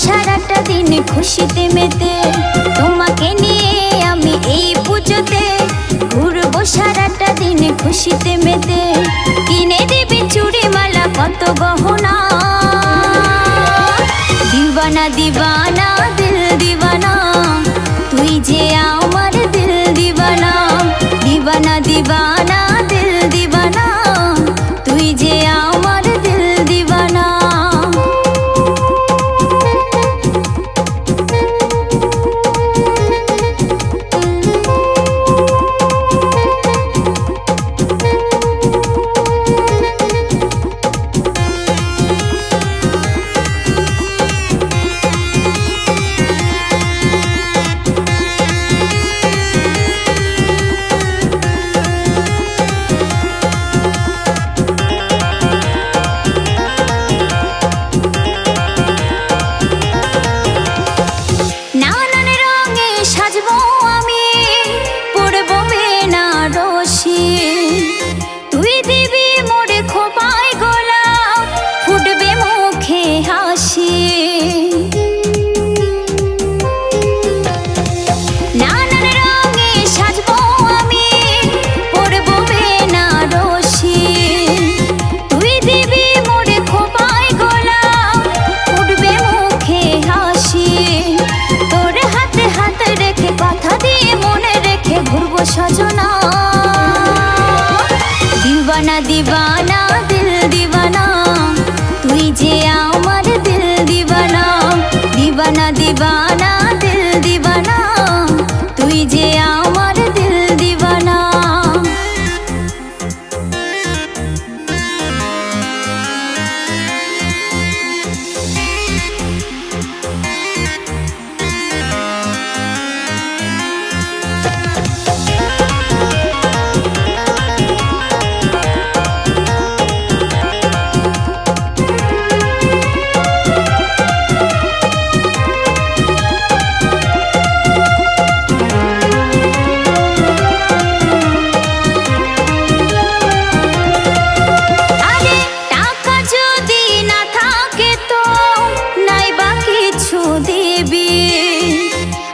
সারাটা দিন খুশিতে মেতে, তোমাকে নিয়ে আমি এই পুজোতে ঘুরবো সারাটা দিন খুশিতে মেতে। কিনে দিবি চুড়ি মালা কত গহনা, দিওয়ানা দিওয়ানা দিল দিওয়ানা, তুই যে আমার দিল দিওয়ানা। দিওয়ানা দিওয়ানা দিল দিওয়ানা, তুই যে আমার দিল দিওয়ানা। তুই দিবি মোরে খোপায় গোলাপ, ফুটবে মুখে হাসি। নানান রঙে সাজবো আমি, পরবো বেনারসি। তুই দিবি মোরে খোপায় গোলাপ, ফুটবে মুখে হাসি। তোর হাতে হাত রেখে কথা দিয়ে মনে রেখে ঘুরবো সজনা। দিওয়ানা দিওয়ানা দিল দিওয়ানা, তুই যে আমার দিল দিওয়ানা। দিওয়ানা দিওয়ানা দিল দিওয়ানা, তুই যে আমার দিল দিওয়ানা।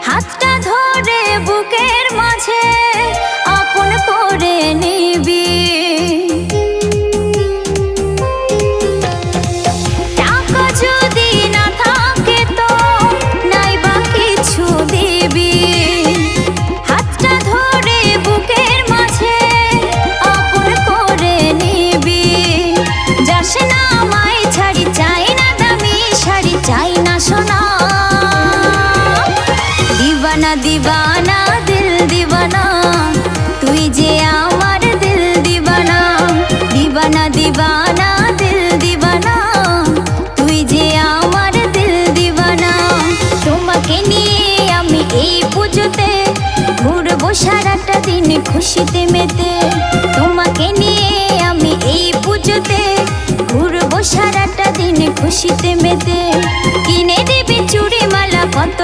হাতটা ধরে বুকের মাঝে আপন করে নিবি। টাকা যদি না থাকে তো নাই বা কিছু দিবি। হাতটা ধরে বুকের মাঝে আপন করে নিবি। যাস না আমায় ছাড়ি, চাই না দামি শাড়ি, চাই না সোনা। দিওয়ানা দিওয়ানা দিল দিওয়ানা, তুই যে আমার দিল দিওয়ানা। দিওয়ানা দিওয়ানা দিল দিওয়ানা, তুই যে আমার দিল দিওয়ানা। তোমাকে নিয়ে আমি এই পুজোতে ঘুরবো সারাটা দিন খুশিতে মেতে। তোমাকে নিয়ে আমি এই পুজোতে ঘুরবো সারাটা দিন খুশিতে মেতে। কিনে দিবি চুড়ি মালা কত